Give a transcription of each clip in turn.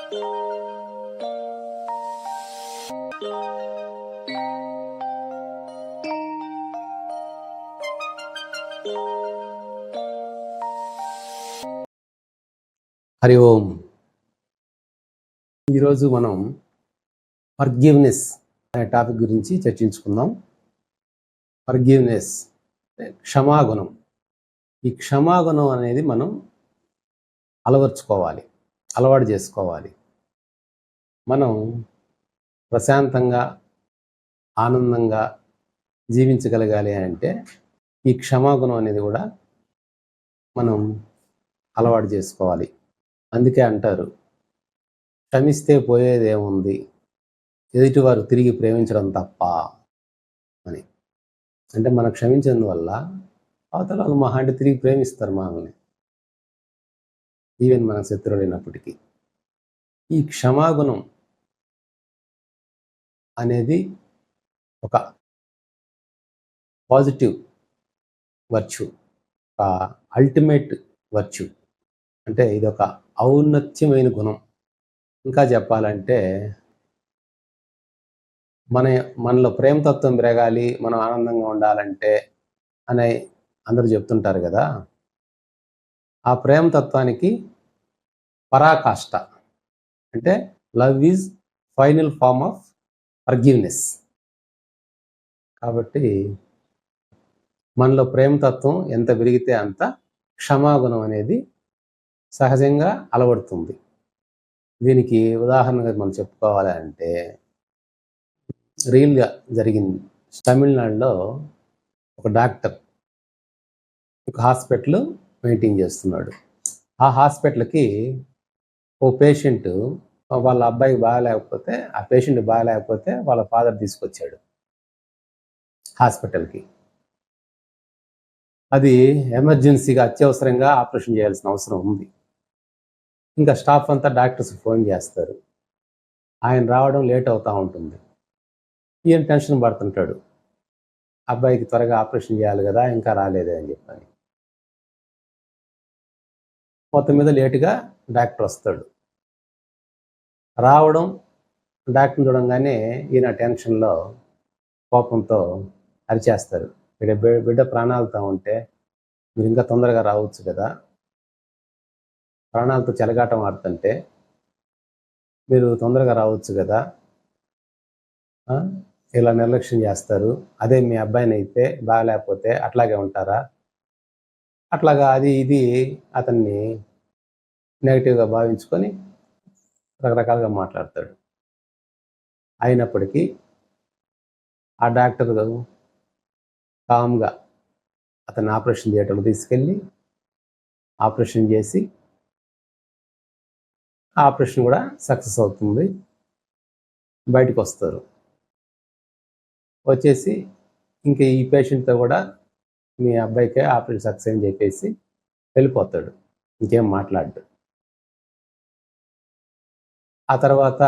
హరి ఓం. ఈరోజు మనం ఫర్గివ్నెస్ అనే టాపిక్ గురించి చర్చించుకుందాం. ఫర్గివ్నెస్ క్షమాగుణం. ఈ క్షమాగుణం అనేది మనం అలవాటు చేసుకోవాలి. మనం ప్రశాంతంగా ఆనందంగా జీవించగలగాలి అంటే ఈ క్షమాగుణం అనేది కూడా మనం అలవాటు చేసుకోవాలి. అందుకే అంటారు, క్షమిస్తే పోయేదేముంది, ఎదుటివారు తిరిగి ప్రేమించడం తప్ప అని. అంటే మనం క్షమించినందువల్ల అవతల వాళ్ళు మహా అంటే తిరిగి ప్రేమిస్తారు మనల్ని, ఈవెన్ మన శత్రువులైనప్పటికీ. ఈ క్షమాగుణం అనేది ఒక పాజిటివ్ వర్చ్యూ, ఒక అల్టిమేట్ వర్చ్యూ. అంటే ఇది ఒక ఔన్నత్యమైన గుణం. ఇంకా చెప్పాలంటే మనలో ప్రేమతత్వం పెరగాలి, మనం ఆనందంగా ఉండాలంటే అని అందరూ చెప్తుంటారు కదా. ఆ ప్రేమతత్వానికి పరాకాష్ట అంటే love is final form of forgiveness. కాబట్టి మనలో ప్రేమతత్వం ఎంత పెరిగితే అంత క్షమాగుణం అనేది సహజంగా అలవడుతుంది. దీనికి ఉదాహరణగా మనం చెప్పుకోవాలి అంటే రియల్గా జరిగింది. తమిళనాడులో ఒక డాక్టర్ ఒక హాస్పిటల్ మెయింటైన్ చేస్తున్నాడు. ఆ హాస్పిటల్కి ఓ పేషెంట్ వాళ్ళ అబ్బాయికి బాగాలేకపోతే, ఆ పేషెంట్ బాగాలేకపోతే వాళ్ళ ఫాదర్ తీసుకొచ్చాడు హాస్పిటల్కి. అది ఎమర్జెన్సీగా అత్యవసరంగా ఆపరేషన్ చేయాల్సిన అవసరం ఉంది. ఇంకా స్టాఫ్ అంతా డాక్టర్స్ ఫోన్ చేస్తారు. ఆయన రావడం లేట్ అవుతూ ఉంటుంది. ఈయన టెన్షన్ పడుతుంటాడు, అబ్బాయికి త్వరగా ఆపరేషన్ చేయాలి కదా, ఇంకా రాలేదే అని చెప్పని. మొత్తం మీద లేటుగా డాక్టర్ వస్తాడు. రావడం, డాక్టర్ని చూడంగానే ఈయన టెన్షన్లో కోపంతో అరిచేస్తారు, బిడ్డ ప్రాణాలతో ఉంటే మీరు ఇంకా తొందరగా రావచ్చు కదా, ప్రాణాలతో చెలగాటం ఆడుతుంటే మీరు తొందరగా రావచ్చు కదా, ఇలా నిర్లక్ష్యం చేస్తారు. అదే మీ అబ్బాయిని అయితే బాగాలేకపోతే అట్లాగే ఉంటారా? అట్లాగా అది ఇది అతన్ని నెగిటివ్గా భావించుకొని రకరకాలుగా మాట్లాడతాడు. అయినప్పటికీ ఆ డాక్టర్ కామ్గా అతన్ని ఆపరేషన్ థియేటర్లో తీసుకెళ్ళి ఆపరేషన్ చేసి ఆ ఆపరేషన్ కూడా సక్సెస్ అవుతుంది. బయటకు వస్తారు. వచ్చేసి ఇంక ఈ పేషెంట్తో కూడా మీ అబ్బాయికే ఆపరేషన్ సక్సెస్ అని చెప్పేసి వెళ్ళిపోతాడు, ఇంకేం మాట్లాడు. ఆ తర్వాత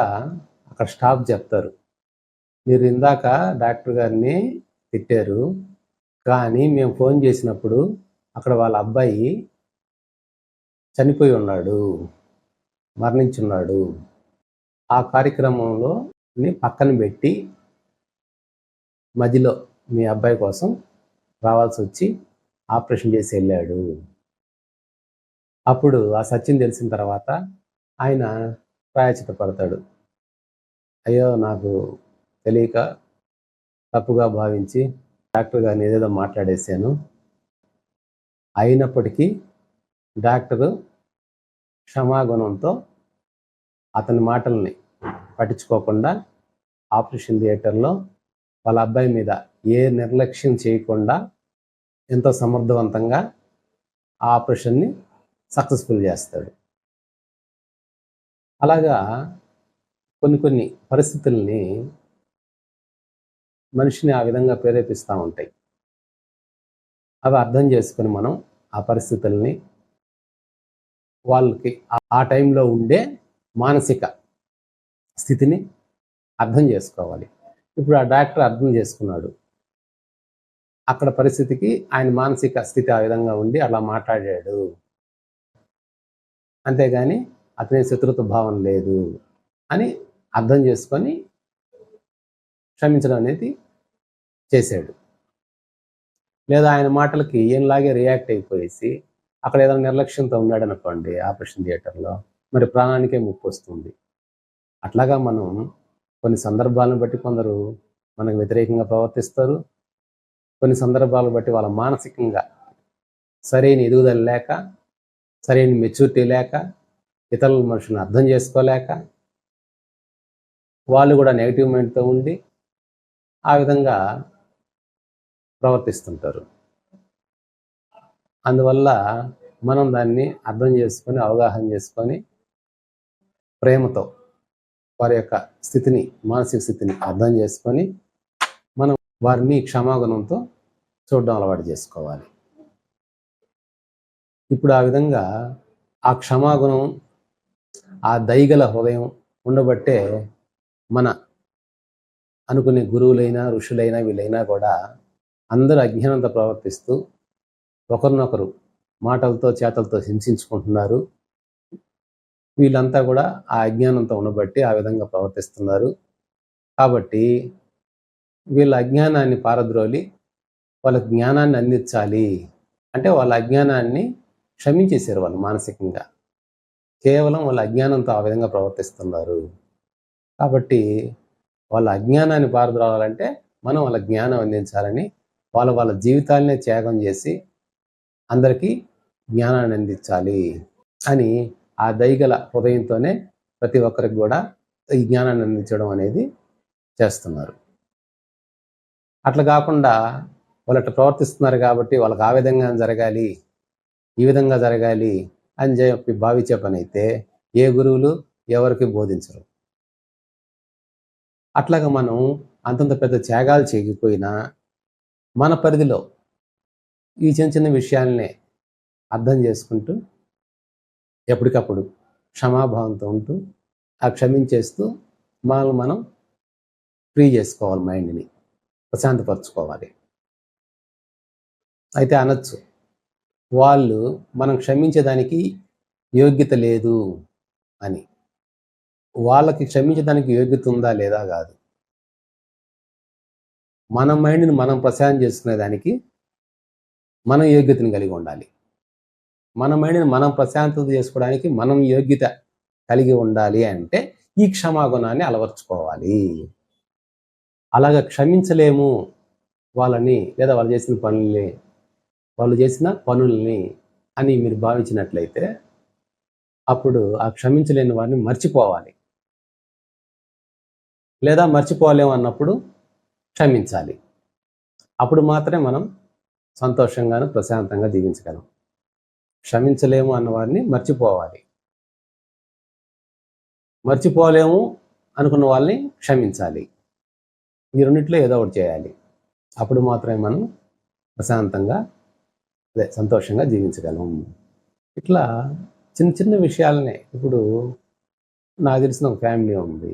అక్కడ స్టాఫ్ చెప్తారు, మీరు ఇందాక డాక్టర్ గారిని తిట్టారు, కానీ మేము ఫోన్ చేసినప్పుడు అక్కడ వాళ్ళ అబ్బాయి చనిపోయి ఉన్నాడు, మరణించున్నాడు. ఆ కార్యక్రమంలో పక్కన పెట్టి మధ్యలో మీ అబ్బాయి కోసం రావాల్సి వచ్చి ఆపరేషన్ చేసి వెళ్ళాడు. అప్పుడు ఆ సత్యం తెలిసిన తర్వాత ఆయన ప్రాయచిత పడతాడు. అయ్యో, నాకు తెలియక తప్పుగా భావించి డాక్టర్ గారిని ఏదేదో మాట్లాడేశాను. అయినప్పటికీ డాక్టరు క్షమాగుణంతో అతని మాటల్ని పట్టించుకోకుండా ఆపరేషన్ థియేటర్లో వాళ్ళ అబ్బాయి మీద ఏ నిర్లక్ష్యం చేయకుండా ఎంతో సమర్థవంతంగా ఆ ఆపరేషన్ని సక్సెస్ఫుల్ చేస్తాడు. అలాగా కొన్ని పరిస్థితుల్ని మనిషిని ఆ విధంగా ప్రేరేపిస్తూ ఉంటాయి. అవి అర్థం చేసుకొని మనం ఆ పరిస్థితుల్ని వాళ్ళకి ఆ టైంలో ఉండే మానసిక స్థితిని అర్థం చేసుకోవాలి. ఇప్పుడు ఆ డాక్టర్ అర్థం చేసుకున్నాడు, అక్కడ పరిస్థితికి ఆయన మానసిక స్థితి ఆ విధంగా ఉండి అలా మాట్లాడాడు. అంతేగాని అతని శత్రుత్వ భావం లేదు అని అర్థం చేసుకొని క్షమించడం అనేది చేశాడు. లేదా ఆయన మాటలకి ఏంలాగే రియాక్ట్ అయిపోయేసి అక్కడ ఏదైనా నిర్లక్ష్యంతో ఉన్నాడు అనుకోండి ఆపరేషన్ థియేటర్లో, మరి ప్రాణానికే ముప్పు వస్తుంది. అట్లాగా మనం కొన్ని సందర్భాలను బట్టి కొందరు మనకు వ్యతిరేకంగా ప్రవర్తిస్తారు. కొన్ని సందర్భాలను బట్టి వాళ్ళ మానసికంగా సరైన ఎదుగుదల లేక, సరైన మెచ్యూరిటీ లేక, ఇతరుల మనుషులను అర్థం చేసుకోలేక, వాళ్ళు కూడా నెగిటివ్ మైండ్తో ఉండి ఆ విధంగా ప్రవర్తిస్తుంటారు. అందువల్ల మనం దాన్ని అర్థం చేసుకొని, అవగాహన చేసుకొని, ప్రేమతో వారి యొక్క స్థితిని, మానసిక స్థితిని అర్థం చేసుకొని మనం వారిని క్షమాగుణంతో చూడడం అలవాటు చేసుకోవాలి. ఇప్పుడు ఆ విధంగా ఆ క్షమాగుణం, ఆ దయగల హృదయం ఉండబట్టే మన అనుకునే గురువులైనా, ఋషులైనా, వీళ్ళైనా కూడా అందరూ అజ్ఞానంతో ప్రవర్తిస్తూ ఒకరినొకరు మాటలతో, చేతలతో హింసించుకుంటున్నారు. వీళ్ళంతా కూడా ఆ అజ్ఞానంతో ఉండబట్టి ఆ విధంగా ప్రవర్తిస్తున్నారు. కాబట్టి వీళ్ళ అజ్ఞానాన్ని పారద్రోలి వాళ్ళ జ్ఞానాన్ని అందించాలి అంటే వాళ్ళ అజ్ఞానాన్ని క్షమించేశారు వాళ్ళు మానసికంగా. కేవలం వాళ్ళ అజ్ఞానంతో ఆ విధంగా ప్రవర్తిస్తున్నారు. కాబట్టి వాళ్ళ అజ్ఞానాన్ని పారద్రోలాలంటే మనం వాళ్ళ జ్ఞానం అందించాలని వాళ్ళ జీవితాలనే త్యాగం చేసి అందరికీ జ్ఞానాన్ని అందించాలి అని ఆ దయగల హృదయంతోనే ప్రతి ఒక్కరికి కూడా ఈ జ్ఞానాన్ని అందించడం అనేది చేస్తున్నారు. అట్లా కాకుండా వాళ్ళు అట్లా ప్రవర్తిస్తున్నారు కాబట్టి వాళ్ళకి ఆ విధంగా జరగాలి, ఈ విధంగా జరగాలి అని చెప్పి భావించే పని అయితే ఏ గురువులు ఎవరికి బోధించరు. అట్లాగా మనం అంతంత పెద్ద త్యాగాలు చేయకపోయినా మన పరిధిలో ఈ చిన్న చిన్న విషయాలనే అర్థం చేసుకుంటూ ఎప్పటికప్పుడు క్షమాభావంతో ఉంటూ ఆ క్షమించేస్తూ మనల్ని మనం ఫ్రీ చేసుకోవాలి, మైండ్ని ప్రశాంతపరచుకోవాలి. అయితే అనొచ్చు, వాళ్ళు మనం క్షమించేదానికి యోగ్యత లేదు అని. వాళ్ళకి క్షమించడానికి యోగ్యత ఉందా లేదా కాదు, మన మైండ్ని మనం ప్రశాంతం చేసుకునేదానికి మనం యోగ్యతను కలిగి ఉండాలి. మన మైండ్ని మనం ప్రశాంతత చేసుకోవడానికి మనం యోగ్యత కలిగి ఉండాలి అంటే ఈ క్షమాగుణాన్ని అలవర్చుకోవాలి. అలాగ క్షమించలేము వాళ్ళని, లేదా వాళ్ళు చేసిన పనుల్ని అని మీరు భావించినట్లయితే అప్పుడు ఆ క్షమించలేని వారిని మర్చిపోవాలి. లేదా మర్చిపోలేము అన్నప్పుడు క్షమించాలి. అప్పుడు మాత్రమే మనం సంతోషంగాను ప్రశాంతంగా జీవించగలం. క్షమించలేము అన్నవారిని మర్చిపోవాలి. మర్చిపోలేము అనుకున్న వాళ్ళని క్షమించాలి. ఈ రెండిట్లో ఏదో ఒకటి చేయాలి. అప్పుడు మాత్రమే మనం ప్రశాంతంగా సంతోషంగా జీవించగలం. ఇట్లా చిన్న చిన్న విషయాలనే. ఇప్పుడు నాకు తెలిసిన ఒక ఫ్యామిలీ ఉంది.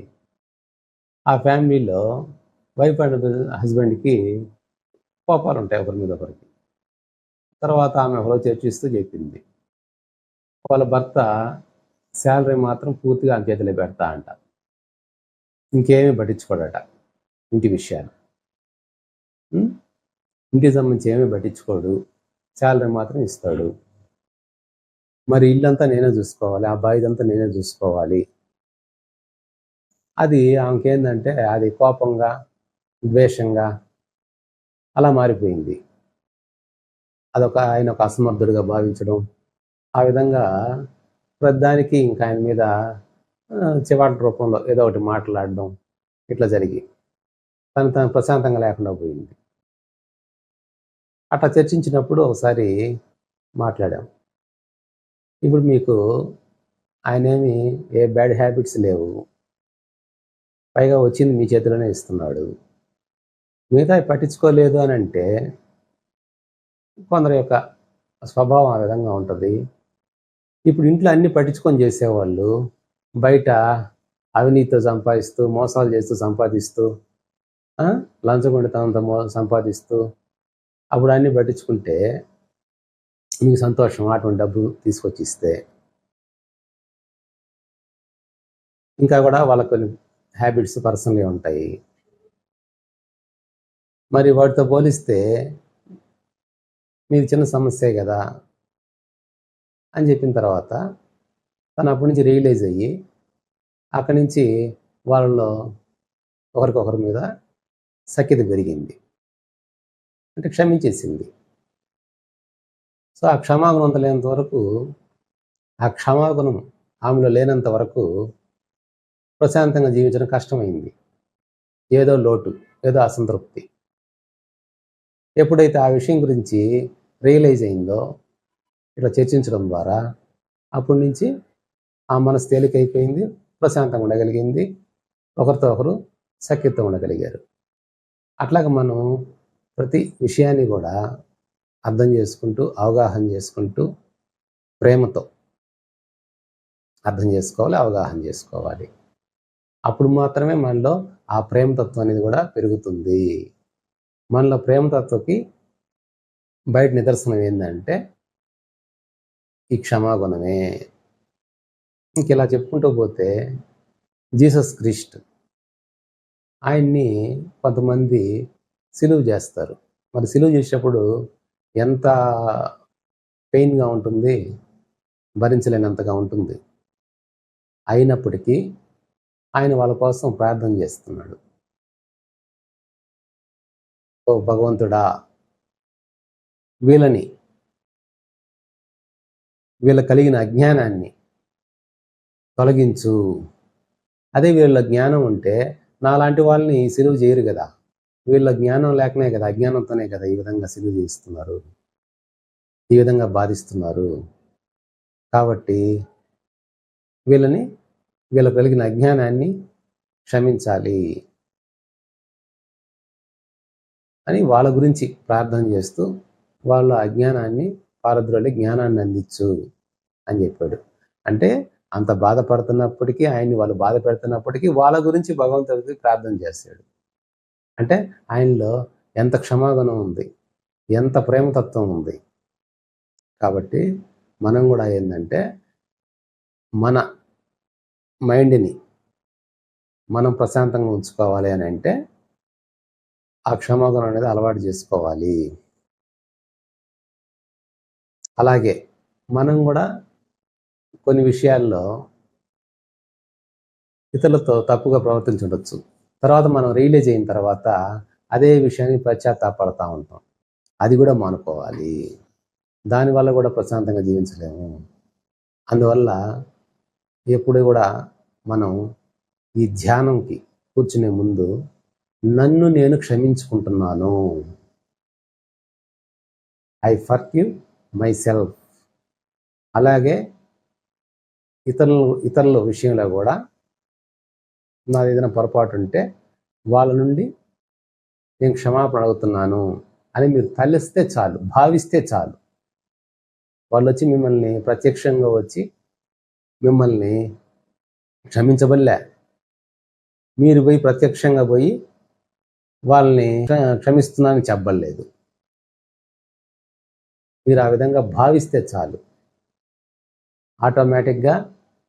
ఆ ఫ్యామిలీలో వైఫ్ అండ్ హస్బెండ్కి కోపాలు ఉంటాయి ఒకరి మీద ఒకరికి. తర్వాత ఆమె ఒకరోజు చర్చిస్తూ చెప్పింది, వాళ్ళ భర్త శాలరీ మాత్రం పూర్తిగా ఆమె చేతిలో పెడతా అంట, ఇంకేమీ పట్టించుకోడట ఇంటి విషయాలు. ఇంటికి సంబంధించి ఏమీ పట్టించుకోడు, శాలరీ మాత్రం ఇస్తాడు. మరి ఇల్లంతా నేనే చూసుకోవాలి, ఆ బాధ్యతంతా నేనే చూసుకోవాలి. అది ఆమెకేందంటే అది కోపంగా, ద్వేషంగా అలా మారిపోయింది. ఆయన ఒక అసమర్థుడిగా భావించడం, ఆ విధంగా ప్రతిదానికి ఇంకా ఆయన మీద చివాటి రూపంలో ఏదో ఒకటి మాట్లాడడం, ఇట్లా జరిగి తను ప్రశాంతంగా లేకుండా పోయింది. అట్లా చర్చించినప్పుడు ఒకసారి మాట్లాడాం, ఇప్పుడు మీకు ఆయనేమి ఏ బ్యాడ్ హ్యాబిట్స్ లేవు, పైగా వచ్చింది మీ చేతిలోనే ఇస్తున్నాడు, మిగతా పట్టించుకోలేదు అని అంటే కొందరి యొక్క స్వభావం ఆ విధంగా ఉంటుంది. ఇప్పుడు ఇంట్లో అన్ని పట్టించుకొని చేసేవాళ్ళు బయట అవినీతితో సంపాదిస్తూ, మోసాలు చేస్తూ సంపాదిస్తూ, లంచగొండితనంతో సంపాదిస్తూ అప్పుడు అన్నీ పట్టించుకుంటే మీకు సంతోషం అటువంటి డబ్బు తీసుకొచ్చి ఇస్తే. ఇంకా కూడా వాళ్ళకు కొన్ని హ్యాబిట్స్ పర్సనల్గా ఉంటాయి. మరి వాటితో పోలిస్తే మీది చిన్న సమస్యే కదా అని చెప్పిన తర్వాత తను అప్పటి నుంచి రియలైజ్ అయ్యి అక్కడి నుంచి వాళ్ళలో ఒకరికొకరి మీద సఖ్యత పెరిగింది, అంటే క్షమించేసింది. సో ఆ క్షమాగుణం లేనంత వరకు, ఆ క్షమాగుణం ఆమెలో లేనంత వరకు ప్రశాంతంగా జీవించడం కష్టమైంది. ఏదో లోటు, ఏదో అసంతృప్తి. ఎప్పుడైతే ఆ విషయం గురించి రియలైజ్ అయిందో ఇట్లా చర్చించడం ద్వారా అప్పటి నుంచి ఆ మనసు తేలికైపోయింది, ప్రశాంతంగా ఉండగలిగింది, ఒకరితో ఒకరు సఖ్యతతో ఉండగలిగారు. అట్లాగే మనం ప్రతి విషయాన్ని కూడా అర్థం చేసుకుంటూ, అవగాహన చేసుకుంటూ, ప్రేమతో అర్థం చేసుకోవాలి, అవగాహన చేసుకోవాలి. అప్పుడు మాత్రమే మనలో ఆ ప్రేమతత్వం అనేది కూడా పెరుగుతుంది. మనలో ప్రేమతత్వకి బయట నిదర్శనం ఏంటంటే ఈ క్షమాగుణమే. ఇంక ఇలా చెప్పుకుంటూ పోతే జీసస్ క్రీస్ట్, ఆయన్ని కొంతమంది సిలువ చేస్తారు. మరి సిలువ చేసేటప్పుడు ఎంత పెయిన్గా ఉంటుంది, భరించలేనంతగా ఉంటుంది. అయినప్పటికీ ఆయన వాళ్ళ కోసం ప్రార్థన చేస్తున్నాడు. ఓ భగవంతుడా, వీళ్ళ కలిగిన అజ్ఞానాన్ని తొలగించు. అదే వీళ్ళ జ్ఞానం ఉంటే నాలాంటి వాళ్ళని సిలువ చేయరు కదా. వీళ్ళ జ్ఞానం లేకనే కదా, అజ్ఞానంతోనే కదా ఈ విధంగా సిలువ చేస్తున్నారు, ఈ విధంగా బాధిస్తున్నారు. కాబట్టి వీళ్ళ కలిగిన అజ్ఞానాన్ని క్షమించాలి అని వాళ్ళ గురించి ప్రార్థన చేస్తూ వాళ్ళ అజ్ఞానాన్ని పారద్రోలి జ్ఞానాన్ని అందించు అని చెప్పాడు. అంటే అంత బాధపడుతున్నప్పటికీ, ఆయన్ని వాళ్ళు బాధ పెడుతున్నప్పటికీ వాళ్ళ గురించి భగవంతుడికి ప్రార్థన చేస్తాడు. అంటే ఆయనలో ఎంత క్షమాగుణం ఉంది, ఎంత ప్రేమతత్వం ఉంది. కాబట్టి మనం కూడా ఏంటంటే మన మైండ్ని మనం ప్రశాంతంగా ఉంచుకోవాలి అని అంటే ఆ క్షమాగుణం అనేది అలవాటు చేసుకోవాలి. అలాగే మనం కూడా కొన్ని విషయాల్లో ఇతరులతో తప్పుగా ప్రవర్తించుండొచ్చు. తర్వాత మనం రియలైజ్ అయిన తర్వాత అదే విషయాన్ని పశ్చాత్తాపడతా ఉంటాం. అది కూడా మానుకోవాలి. దానివల్ల కూడా ప్రశాంతంగా జీవించలేము. అందువల్ల ఎప్పుడు కూడా మనం ఈ ధ్యానంకి కూర్చునే ముందు నన్ను నేను క్షమించుకుంటున్నాను, ఐ ఫర్గివ్ మై సెల్ఫ్. అలాగే ఇతరుల విషయంలో కూడా నాది ఏదైనా పొరపాటు ఉంటే వాళ్ళ నుండి నేను క్షమాపణ అడుగుతున్నాను అని మీరు తలిస్తే చాలు, భావిస్తే చాలు. వాళ్ళు వచ్చి మిమ్మల్ని ప్రత్యక్షంగా వచ్చి మిమ్మల్ని క్షమించబల్లే, మీరు పోయి ప్రత్యక్షంగా పోయి వాళ్ళని క్షమిస్తున్నానని చెప్పలేదు. మీరు ఆ విధంగా భావిస్తే చాలు, ఆటోమేటిక్గా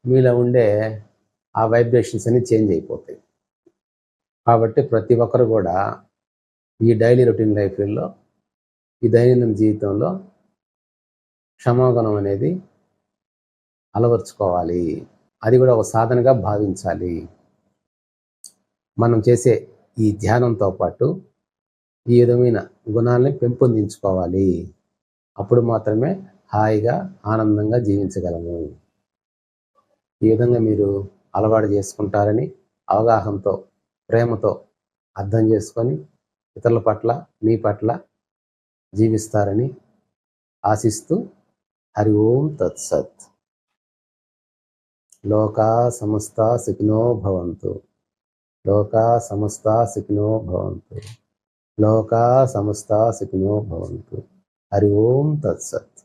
మీలో ఉండే ఆ వైబ్రేషన్స్ అన్ని చేంజ్ అయిపోతాయి. కాబట్టి ప్రతి ఒక్కరు కూడా ఈ డైలీ రొటీన్ లైఫ్లో, ఈ దైనందిన జీవితంలో క్షమాగుణం అనేది అలవర్చుకోవాలి. అది కూడా ఒక సాధనగా భావించాలి. మనం చేసే ఈ ధ్యానంతో పాటు ఈ విధమైన గుణాలని పెంపొందించుకోవాలి. అప్పుడు మాత్రమే హాయిగా ఆనందంగా జీవించగలము. ఈ విధంగా మీరు అలవాటు చేసుకుంటారని, అవగాహనతో, ప్రేమతో అర్థం చేసుకొని ఇతరుల పట్ల, మీ పట్ల జీవిస్తారని ఆశిస్తూ హరి ఓం తత్సత్. లోకా సమస్త సుఖినో భవంతు. లోకా సమస్త సుఖినో భవంతు. లోకా సమస్త సుఖినో భవంతు. హరి ఓం తత్సత్.